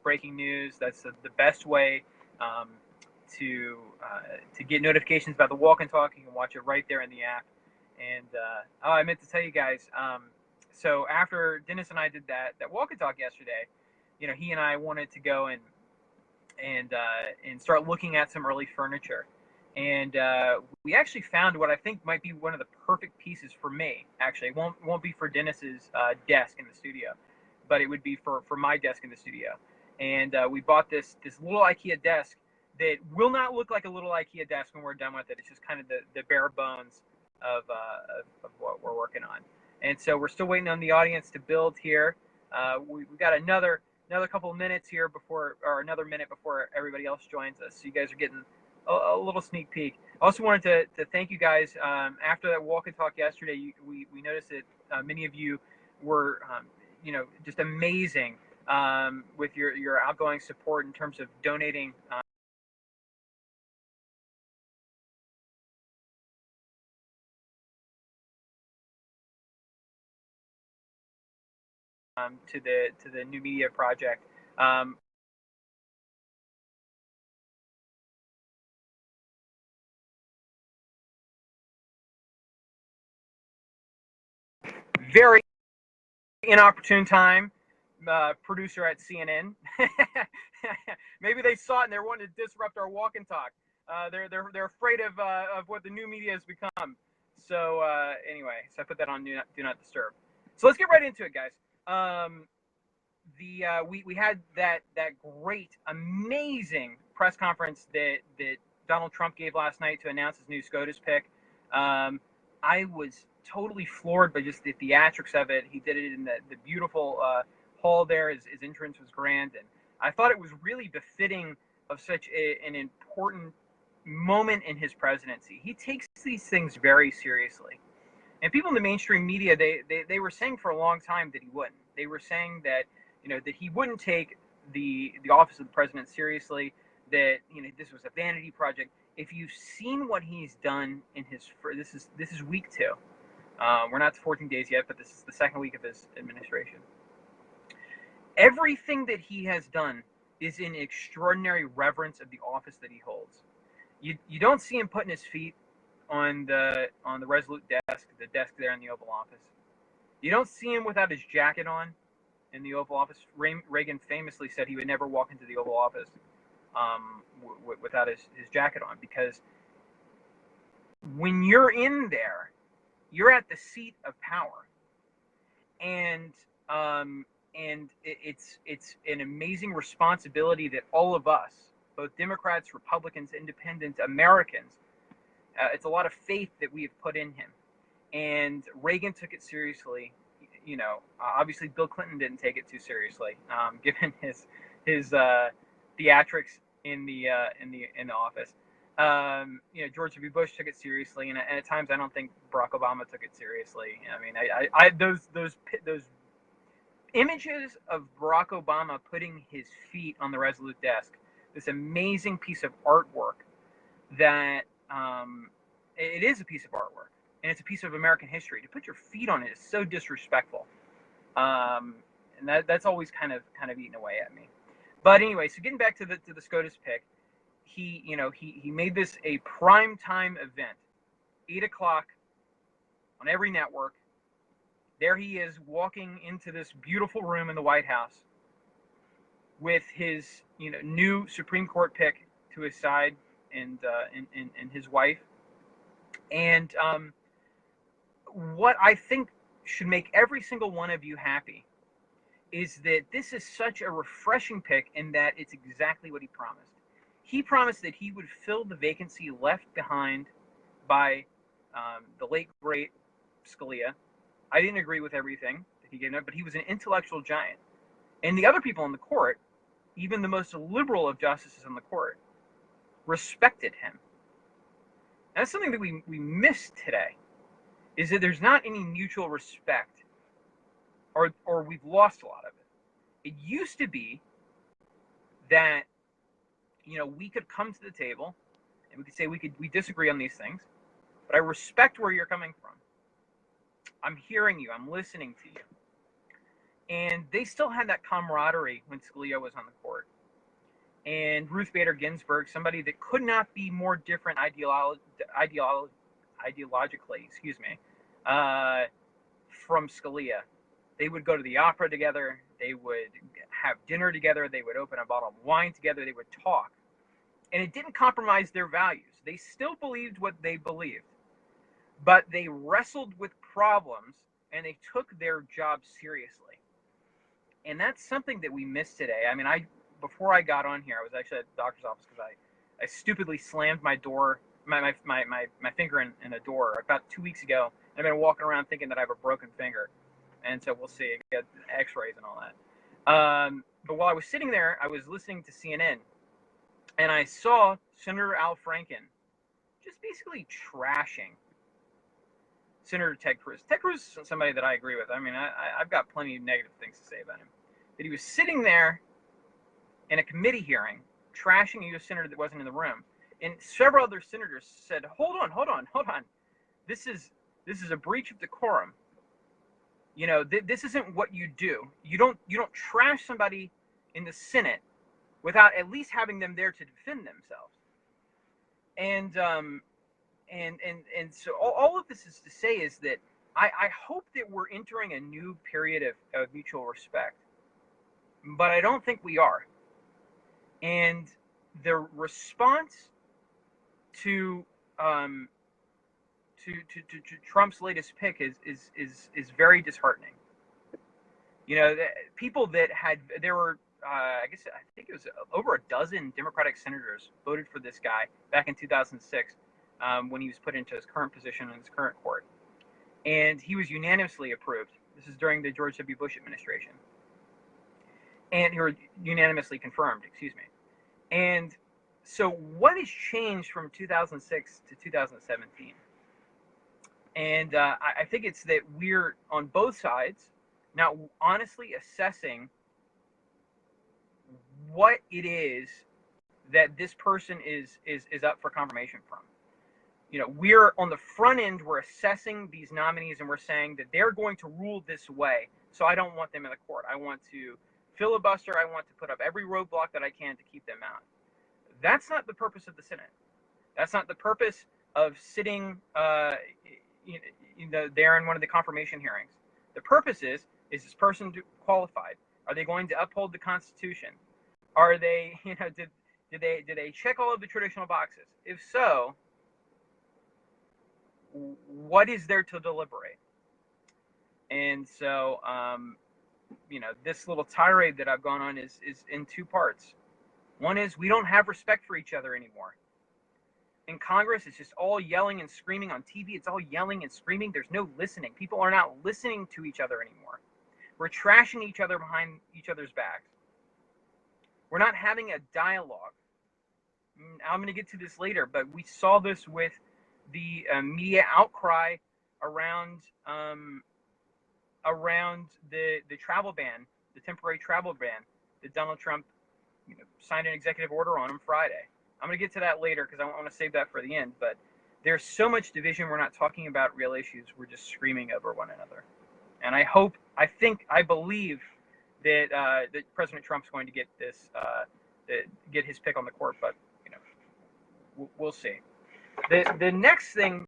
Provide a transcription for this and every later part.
breaking news. That's the best way to get notifications about the Walk and Talk. You can watch it right there in the app. And I meant to tell you guys. So after Dennis and I did that Walk and Talk yesterday, he and I wanted to go and start looking at some early furniture. And we actually found what I think might be one of the perfect pieces for me. Actually, it won't be for Dennis's desk in the studio, but it would be for my desk in the studio. And we bought this little IKEA desk that will not look like a little IKEA desk when we're done with it. It's just kind of the bare bones of what we're working on. And so we're still waiting on the audience to build here. We've got another couple of minutes here another minute before everybody else joins us. So you guys are getting a little sneak peek. I also wanted to thank you guys. After that Walk and Talk yesterday, we noticed that many of you were, just amazing with your outgoing support in terms of donating to the New Media Project. Very inopportune time. Producer at CNN. Maybe they saw it and they're wanting to disrupt our Walk and Talk. They're afraid of what the new media has become. So anyway, so I put that on do not disturb. So let's get right into it, guys. We had that great, amazing press conference that Donald Trump gave last night to announce his new SCOTUS pick. I was totally floored by just the theatrics of it. He did it in the beautiful hall there. His entrance was grand, and I thought it was really befitting of such an important moment in his presidency. He takes these things very seriously. And people in the mainstream media, they were saying for a long time that he wouldn't. They were saying that, that he wouldn't take the office of the president seriously, that, this was a vanity project. If you've seen what he's done in this is week 2. We're not to 14 days yet, but this is the second week of his administration. Everything that he has done is in extraordinary reverence of the office that he holds. You don't see him putting his feet on the Resolute desk, the desk there in the Oval Office. You don't see him without his jacket on in the Oval Office. Reagan famously said he would never walk into the Oval Office without his jacket on, because when you're in there, you're at the seat of power, and it's an amazing responsibility that all of us, both Democrats, Republicans, Independents, Americans, it's a lot of faith that we have put in him. And Reagan took it seriously. Obviously Bill Clinton didn't take it too seriously, given his theatrics in the office. George W. Bush took it seriously, and at times I don't think Barack Obama took it seriously. I mean, I those images of Barack Obama putting his feet on the Resolute desk, this amazing piece of artwork that it is a piece of artwork, and it's a piece of American history. To put your feet on it is so disrespectful, and that's always kind of eating away at me. But anyway, so getting back to the SCOTUS pick, he made this a prime time event, 8:00 on every network. There he is walking into this beautiful room in the White House with his new Supreme Court pick to his side, and his wife. And what I think should make every single one of you happy is that this is such a refreshing pick, in that it's exactly what he promised. He promised that he would fill the vacancy left behind by the late, great Scalia. I didn't agree with everything that he gave up, but he was an intellectual giant. And the other people on the court, even the most liberal of justices on the court, respected him. And that's something that we missed today, is that there's not any mutual respect, or we've lost a lot of it. It used to be that, we could come to the table and we could say we disagree on these things, but I respect where you're coming from. I'm hearing you. I'm listening to you. And they still had that camaraderie when Scalia was on the court. And Ruth Bader Ginsburg, somebody that could not be more different ideologically, from Scalia. They would go to the opera together. They would have dinner together. They would open a bottle of wine together. They would talk. And it didn't compromise their values. They still believed what they believed. But they wrestled with problems and they took their job seriously. And that's something that we miss today. I mean, before I got on here, I was actually at the doctor's office because I stupidly slammed my door, my finger in a door about 2 weeks ago. And I've been walking around thinking that I have a broken finger. And so we'll see. I get x-rays and all that. But while I was sitting there, I was listening to CNN. And I saw Senator Al Franken just basically trashing Senator Ted Cruz. Ted Cruz is somebody that I agree with. I mean, I've got plenty of negative things to say about him. But he was sitting there in a committee hearing, trashing a U.S. senator that wasn't in the room. And several other senators said, hold on. This is a breach of decorum. You know, this isn't what you do. You don't trash somebody in the Senate without at least having them there to defend themselves. And so all of this is to say is that I hope that we're entering a new period of mutual respect, but I don't think we are. And the response to Trump's latest pick is very disheartening. You know, people that there were I think it was over a dozen Democratic senators voted for this guy back in 2006 when he was put into his current position in his current court, and he was unanimously approved. This is during the George W. Bush administration, and he was unanimously confirmed. Excuse me. And so, what has changed from 2006 to 2017? And I think it's that we're on both sides now honestly assessing what it is that this person is up for confirmation from. You know, we're on the front end, we're assessing these nominees and we're saying that they're going to rule this way. So I don't want them in the court. I want to filibuster. I want to put up every roadblock that I can to keep them out. That's not the purpose of the Senate. That's not the purpose of sitting there in one of the confirmation hearings. The purpose is this person qualified? Are they going to uphold the Constitution? Are they, did they check all of the traditional boxes? If so, what is there to deliberate? And so, this little tirade that I've gone on is in two parts. One is we don't have respect for each other anymore. In Congress, it's just all yelling and screaming. On TV, it's all yelling and screaming. There's no listening. People are not listening to each other anymore. We're trashing each other behind each other's backs. We're not having a dialogue. I'm going to get to this later, but we saw this with the media outcry around the travel ban, the temporary travel ban that Donald Trump signed an executive order on Friday. I'm going to get to that later because I want to save that for the end. But there's so much division. We're not talking about real issues. We're just screaming over one another. And I believe that President Trump's going to get this, get his pick on the court. But we'll see. The next thing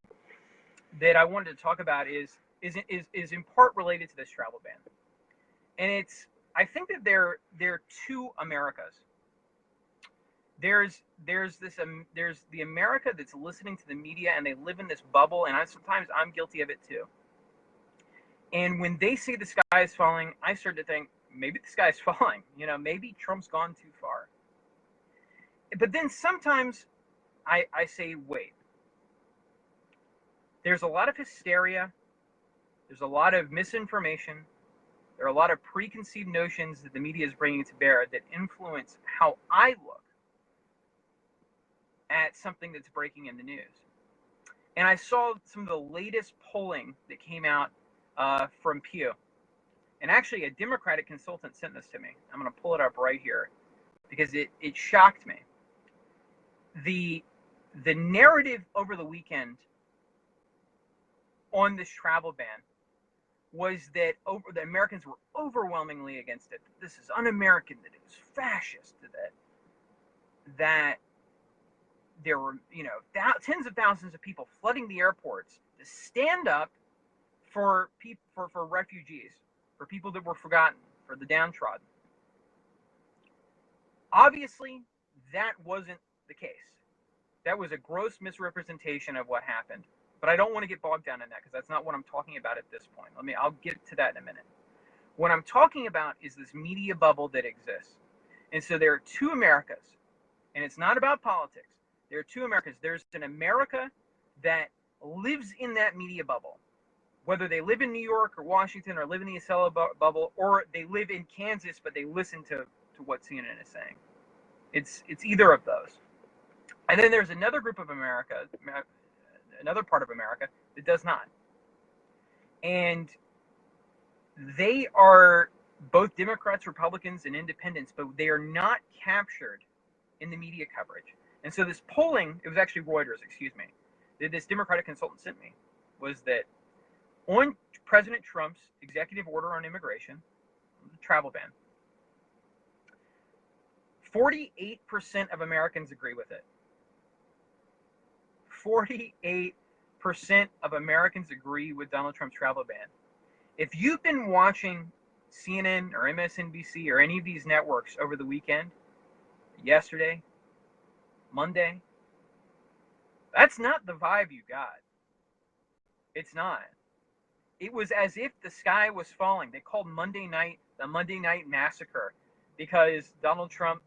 that I wanted to talk about is in part related to this travel ban, and I think that there are two Americas. There's the America that's listening to the media and they live in this bubble, and sometimes I'm guilty of it too. And when they say the sky is falling, I start to think maybe the sky is falling. Maybe Trump's gone too far. But then sometimes I say, wait. There's a lot of hysteria. There's a lot of misinformation. There are a lot of preconceived notions that the media is bringing to bear that influence how I look at something that's breaking in the news. And I saw some of the latest polling that came out from Pew. And actually, a Democratic consultant sent this to me. I'm going to pull it up right here because it shocked me. The narrative over the weekend on this travel ban was that the Americans were overwhelmingly against it. This is un-American, that it was fascist, that there were, tens of thousands of people flooding the airports to stand up for refugees, for people that were forgotten, for the downtrodden. Obviously, that wasn't the case. That was a gross misrepresentation of what happened. But I don't want to get bogged down in that because that's not what I'm talking about at this point. I'll get to that in a minute. What I'm talking about is this media bubble that exists. And so there are two Americas, and it's not about politics. There are two Americas. There's an America that lives in that media bubble, whether they live in New York or Washington or live in the Acela bubble, or they live in Kansas, but they listen to what CNN is saying. It's either of those. And then there's another group of America, another part of America that does not. And they are both Democrats, Republicans, and independents, but they are not captured in the media coverage. And so this polling, it was actually Reuters, that this Democratic consultant sent me, was that on President Trump's executive order on immigration, the travel ban, 48% of Americans agree with it. 48% of Americans agree with Donald Trump's travel ban. If you've been watching CNN or MSNBC or any of these networks over the weekend, yesterday, Monday, that's not the vibe you got. It's not. It was as if the sky was falling. They called Monday night the Monday Night Massacre because Donald Trump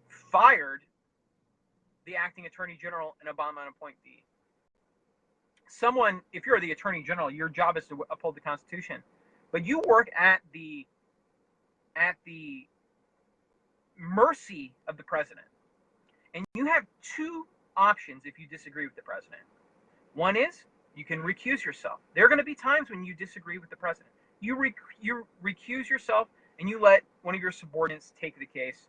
fired the acting attorney general and Obama appointee. Someone, if you're the attorney general, your job is to uphold the Constitution, but you work at the mercy of the president. And you have two options if you disagree with the president. One is you can recuse yourself. There are going to be times when you disagree with the president. You recuse yourself and you let one of your subordinates take the case,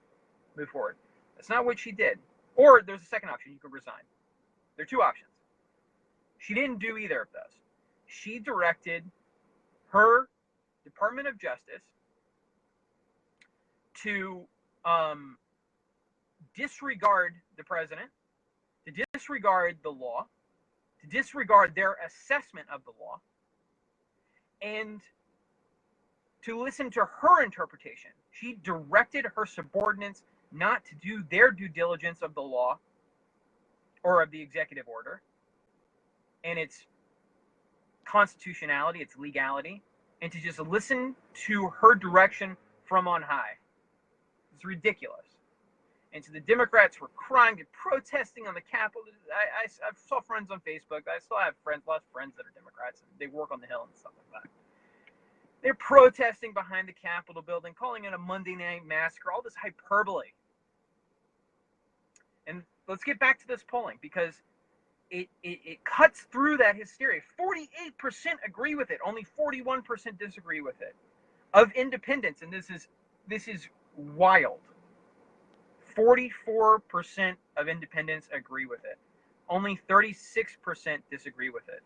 move forward. That's not what she did. Or there's a second option. You could resign. There are two options. She didn't do either of those. She directed her Department of Justice to disregard the president, to disregard the law, to disregard their assessment of the law, and to listen to her interpretation. She directed her subordinates not to do their due diligence of the law or of the executive order and its constitutionality, its legality, and to just listen to her direction from on high. It's ridiculous. And so the Democrats were crying and protesting on the Capitol. I saw friends on Facebook. I still have lots of friends that are Democrats, and they work on the Hill and stuff like that. They're protesting behind the Capitol building, calling it a Monday Night Massacre, all this hyperbole. And let's get back to this polling, because it cuts through that hysteria. 48% agree with it. Only 41% disagree with it. Of independents, and this is wild. 44% of independents agree with it. Only 36% disagree with it.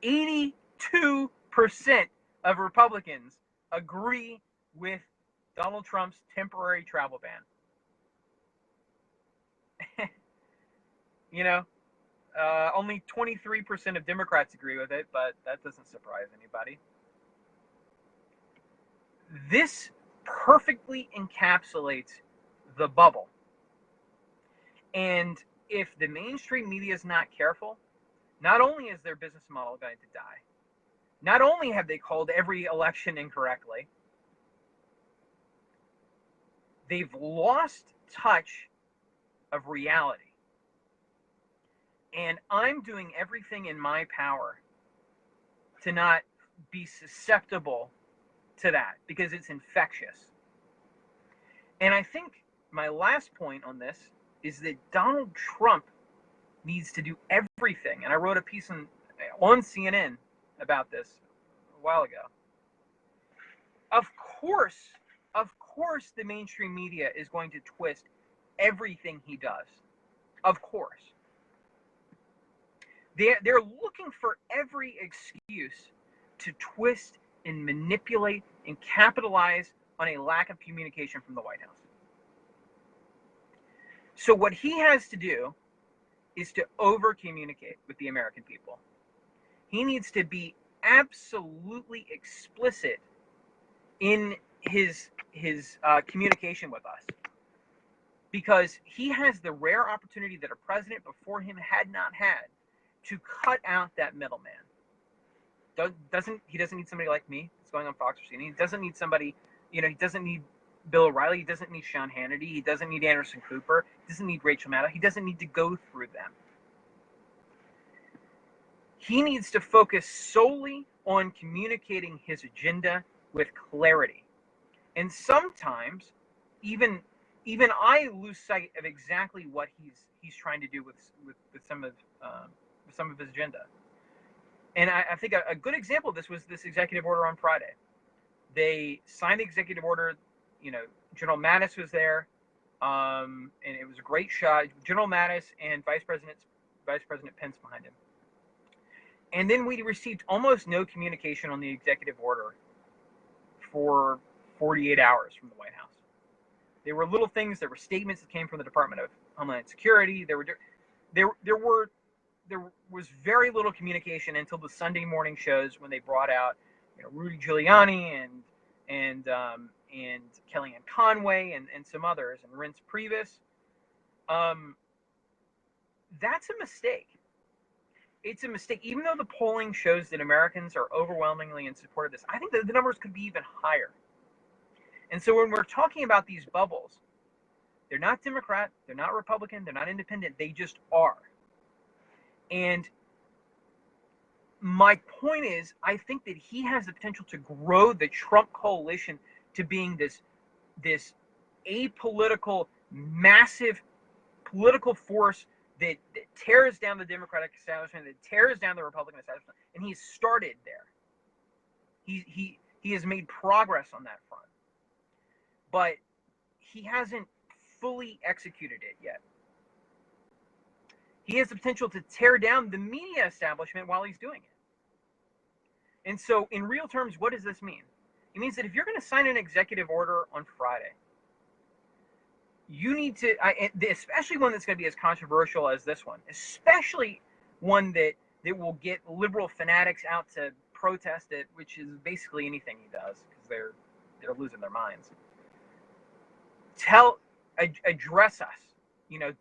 82% of Republicans agree with Donald Trump's temporary travel ban. Only 23% of Democrats agree with it, but that doesn't surprise anybody. This perfectly encapsulates the bubble. And if the mainstream media is not careful, not only is their business model going to die, not only have they called every election incorrectly, they've lost touch of reality. And I'm doing everything in my power to not be susceptible to that, because it's infectious. And I think my last point on this is that Donald Trump needs to do everything. And I wrote a piece on CNN about this a while ago. Of course, the mainstream media is going to twist everything he does. Of course. They're looking for every excuse to twist and manipulate and capitalize on a lack of communication from the White House. So what he has to do is to over communicate with the American people. He needs to be absolutely explicit in his communication with us, because he has the rare opportunity that a president before him had not had to cut out that middleman. He doesn't need somebody like me that's going on Fox or CNN. He doesn't need somebody, he doesn't need Bill O'Reilly. He doesn't need Sean Hannity. He doesn't need Anderson Cooper. He doesn't need Rachel Maddow. He doesn't need to go through them. He needs to focus solely on communicating his agenda with clarity. And sometimes even I lose sight of exactly what he's trying to do with some of his agenda. And I think a good example of this was this executive order on Friday. They signed the executive order. General Mattis was there, and it was a great shot. General Mattis and Vice President Pence behind him. And then we received almost no communication on the executive order for 48 hours from the White House. There were little things. There were statements that came from the Department of Homeland Security. There was very little communication until the Sunday morning shows, when they brought out, Rudy Giuliani and Kellyanne Conway and some others, and Reince Priebus. That's a mistake. It's a mistake. Even though the polling shows that Americans are overwhelmingly in support of this, I think that the numbers could be even higher. And so when we're talking about these bubbles, they're not Democrat, they're not Republican, they're not independent, they just are. And my point is, I think that he has the potential to grow the Trump coalition to being this apolitical, massive political force that tears down the Democratic establishment, that tears down the Republican establishment, and he's started there. He has made progress on that front, but he hasn't fully executed it yet. He has the potential to tear down the media establishment while he's doing it. And so, in real terms, what does this mean? It means that if you're going to sign an executive order on Friday, you need to, especially one that's going to be as controversial as this one, especially one that will get liberal fanatics out to protest it, which is basically anything he does, because they're losing their minds. Address us.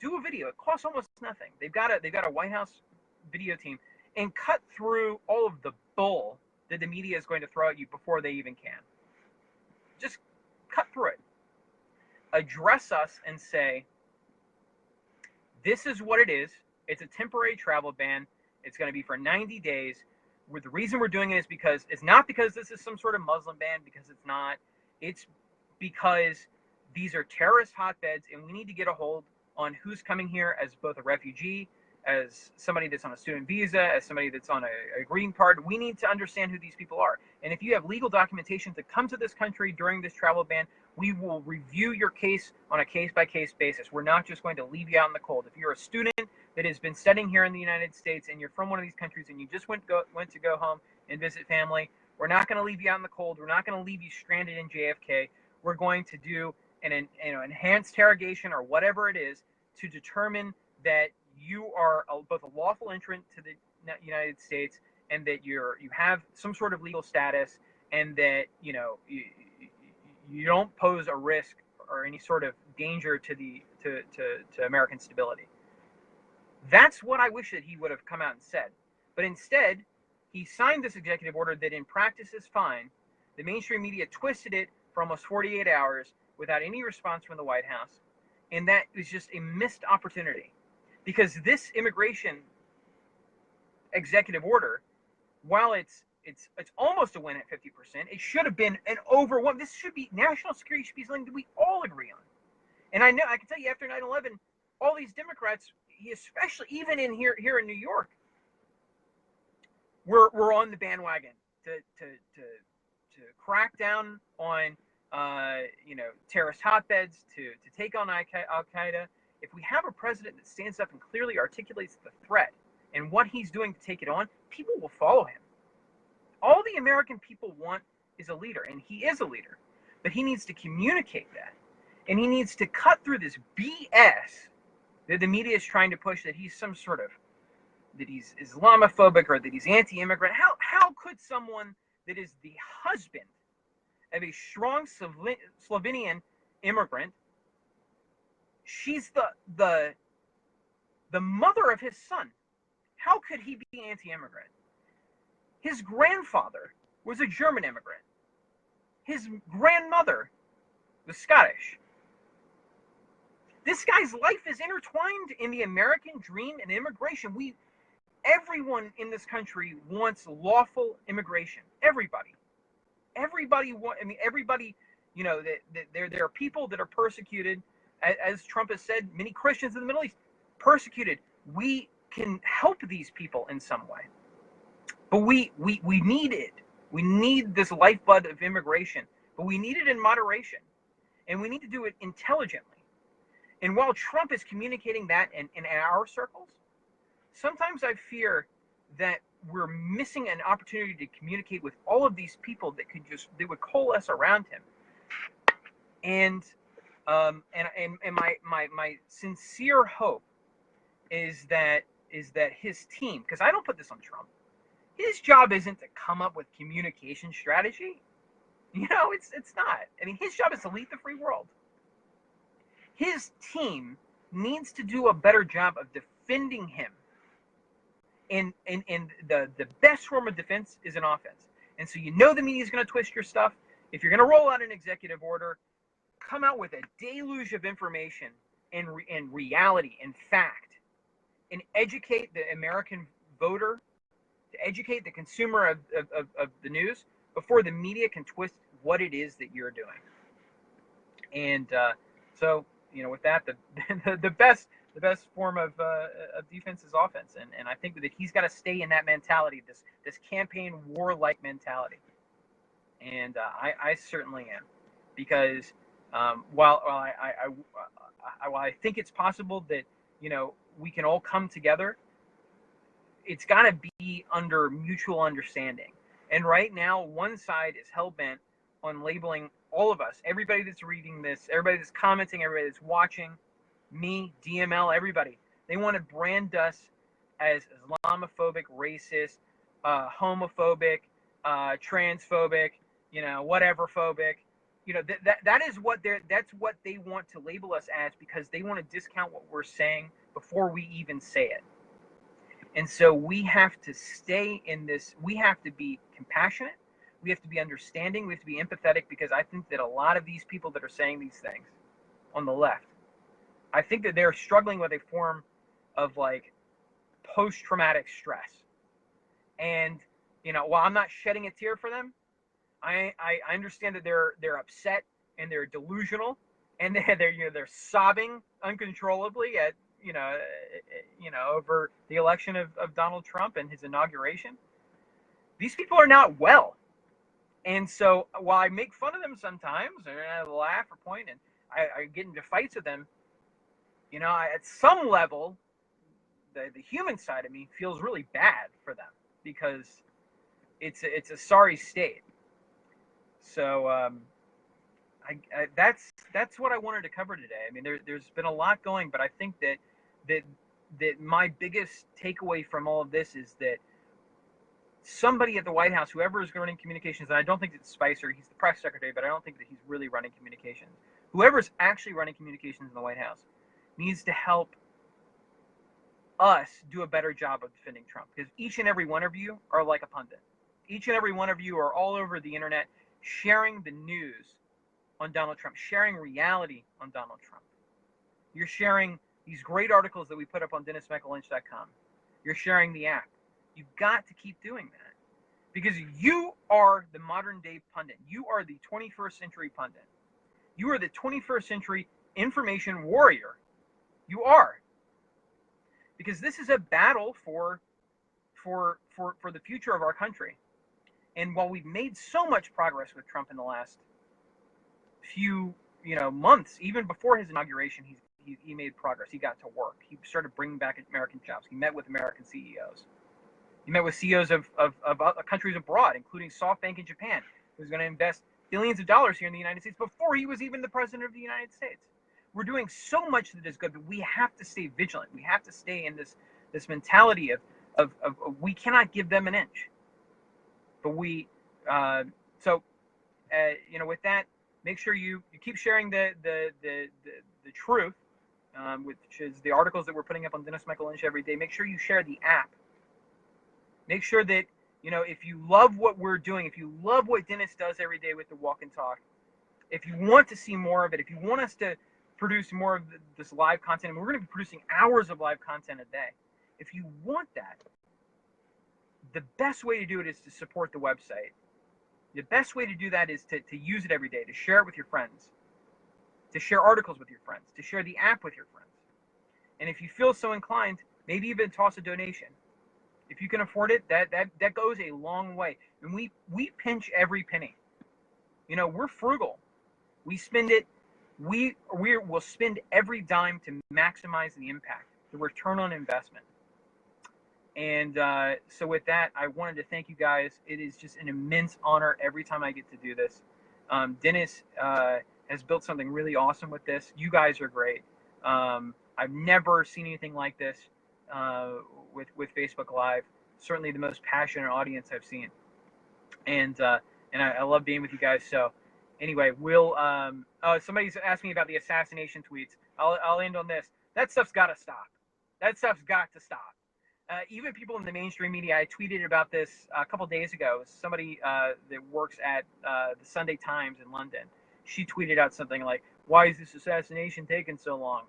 Do a video. It costs almost nothing. They've got a White House video team, and cut through all of the bull that the media is going to throw at you before they even can. Just cut through it. Address us and say, this is what it is. It's a temporary travel ban. It's going to be for 90 days. The reason we're doing it is because it's not because this is some sort of Muslim ban, because it's not. It's because these are terrorist hotbeds, and we need to get a hold on who's coming here as both a refugee, as somebody that's on a student visa, as somebody that's on a green card. We need to understand who these people are. And if you have legal documentation to come to this country during this travel ban, we will review your case on a case-by-case basis. We're not just going to leave you out in the cold. If you're a student that has been studying here in the United States, and you're from one of these countries, and you just went to go home and visit family, we're not going to leave you out in the cold. We're not going to leave you stranded in JFK. We're going to do an enhanced interrogation or whatever it is to determine that you are both a lawful entrant to the United States, and that you have some sort of legal status, and that you don't pose a risk or any sort of danger to American stability. That's what I wish that he would have come out and said. But instead, he signed this executive order that in practice is fine. The mainstream media twisted it for almost 48 hours without any response from the White House. And that is just a missed opportunity. Because this immigration executive order, while it's almost a win at 50%, it should have been an overwhelming. This should be, national security should be something that we all agree on. And I can tell you, after 9/11, all these Democrats, especially even in here in New York, were on the bandwagon to crack down on terrorist hotbeds, to take on Al Qaeda. If we have a president that stands up and clearly articulates the threat and what he's doing to take it on, people will follow him. All the American people want is a leader, and he is a leader. But he needs to communicate that. And he needs to cut through this BS that the media is trying to push, that he's some sort of, that he's Islamophobic or that he's anti-immigrant. How could someone that is the husband of a strong Slovenian immigrant, she's the mother of his son, how could he be anti-immigrant? His grandfather was a German immigrant. His grandmother was Scottish. This guy's life is intertwined in the American dream and immigration. Everyone in this country wants lawful immigration. Everybody. Everybody, you know, that there are people that are persecuted, as Trump has said, many Christians in the Middle East, persecuted. We can help these people in some way. But we need it. We need this lifeblood of immigration, but we need it in moderation. And we need to do it intelligently. And while Trump is communicating that in our circles, sometimes I fear that we're missing an opportunity to communicate with all of these people that would coalesce around him. And my sincere hope is that his team, because I don't put this on Trump, his job isn't to come up with communication strategy. You know, it's not. I mean, his job is to lead the free world. His team needs to do a better job of defending him. And the best form of defense is an offense. And so you know the media is going to twist your stuff. If you're going to roll out an executive order, come out with a deluge of information and reality and fact, and educate the American voter, to educate the consumer of the news before the media can twist what it is that you're doing. And so, you know, with that, the best form of defense is offense, and I think that he's got to stay in that mentality, this campaign war-like mentality, and I certainly am, because while I think it's possible that, you know, we can all come together, it's got to be under mutual understanding. And right now, one side is hell-bent on labeling all of us, everybody that's reading this, everybody that's commenting, everybody that's watching, me, DML, everybody. They want to brand us as Islamophobic, racist, homophobic, transphobic, you know, whatever phobic. You know, that's what they want to label us as, because they want to discount what we're saying before we even say it. And so we have to stay in this. We have to be compassionate. We have to be understanding. We have to be empathetic, because I think that a lot of these people that are saying these things on the left, I think that they're struggling with a form of like post-traumatic stress. And, you know, while I'm not shedding a tear for them, I understand that they're upset and they're delusional, and they're sobbing uncontrollably at over the election of Donald Trump and his inauguration. These people are not well. And so while I make fun of them sometimes, and I laugh or point, and I get into fights with them, you know, at some level, the human side of me feels really bad for them, because it's a sorry state. So that's what I wanted to cover today. I mean, there's been a lot going, but I think that my biggest takeaway from all of this is that somebody at the White House, whoever is running communications, and I don't think it's Spicer, he's the press secretary, but I don't think that he's really running communications. Whoever's actually running communications in the White House needs to help us do a better job of defending Trump, because each and every one of you are like a pundit. Each and every one of you are all over the internet sharing the news on Donald Trump, sharing reality on Donald Trump. You're sharing these great articles that we put up on DennisMichaelLynch.com. You're sharing the app. You've got to keep doing that, because you are the modern day pundit. You are the 21st century pundit. You are the 21st century information warrior. You are. Because this is a battle for the future of our country. And while we've made so much progress with Trump in the last few months, even before his inauguration, he's he made progress. He got to work. He started bringing back American jobs. He met with American CEOs. He met with CEOs of countries abroad, including SoftBank in Japan, who's going to invest billions of dollars here in the United States before he was even the president of the United States. We're doing so much that is good, but we have to stay vigilant. We have to stay in this mentality of we cannot give them an inch. But with that, make sure you keep sharing the truth, which is the articles that we're putting up on Dennis Michael Lynch every day. Make sure you share the app. Make sure that, if you love what we're doing, if you love what Dennis does every day with the Walk and Talk, if you want to see more of it, if you want us to produce more of this live content, and we're going to be producing hours of live content a day. If you want that, the best way to do it is to support the website. The best way to do that is to use it every day, to share it with your friends, to share articles with your friends, to share the app with your friends. And if you feel so inclined, maybe even toss a donation. If you can afford it, that goes a long way. And we pinch every penny. We're frugal. We spend it. We will spend every dime to maximize the impact, the return on investment. And so with that, I wanted to thank you guys. It is just an immense honor every time I get to do this. Dennis has built something really awesome with this. You guys are great. I've never seen anything like this with Facebook Live. Certainly the most passionate audience I've seen. And I love being with you guys. So anyway, somebody's asked me about the assassination tweets. I'll end on this. That stuff's got to stop. That stuff's got to stop. Even people in the mainstream media, I tweeted about this a couple days ago. Somebody that works at the Sunday Times in London, she tweeted out something like, "Why is this assassination taking so long?"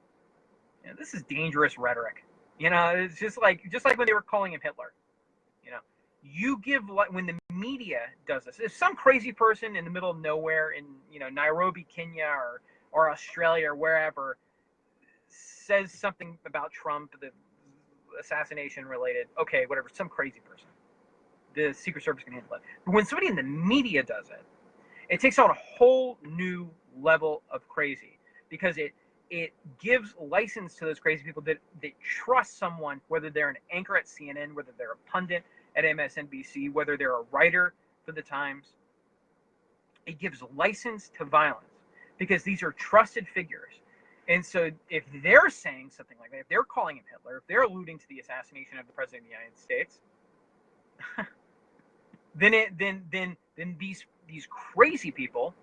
This is dangerous rhetoric. It's just like when they were calling him Hitler. When the media does this, if some crazy person in the middle of nowhere in Nairobi, Kenya, or Australia or wherever says something about Trump, the assassination related, okay, whatever, some crazy person, the Secret Service can handle it. But when somebody in the media does it, it takes on a whole new level of crazy, because it gives license to those crazy people that trust someone, whether they're an anchor at CNN, whether they're a pundit at MSNBC, whether they're a writer for the Times. It gives license to violence because these are trusted figures. And so if they're saying something like that, if they're calling him Hitler, if they're alluding to the assassination of the President of the United States, then these crazy people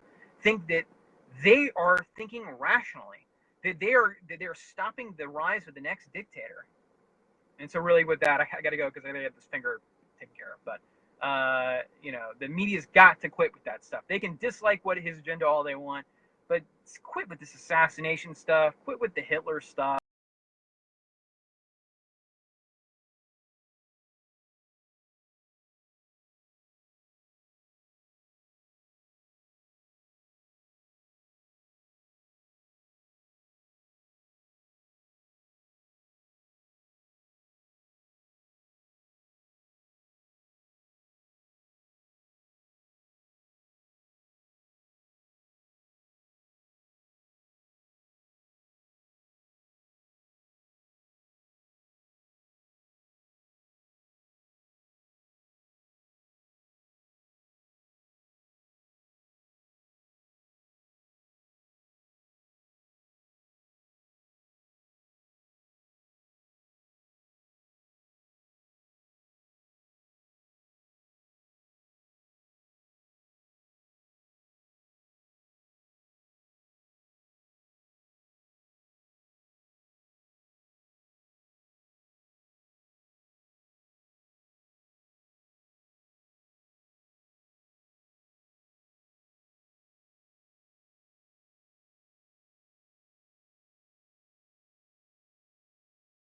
think that they are thinking rationally, that they're stopping the rise of the next dictator. And so really with that, I got to go because I have this finger taken care of. But the media's got to quit with that stuff. They can dislike his agenda all they want, but quit with this assassination stuff. Quit with the Hitler stuff.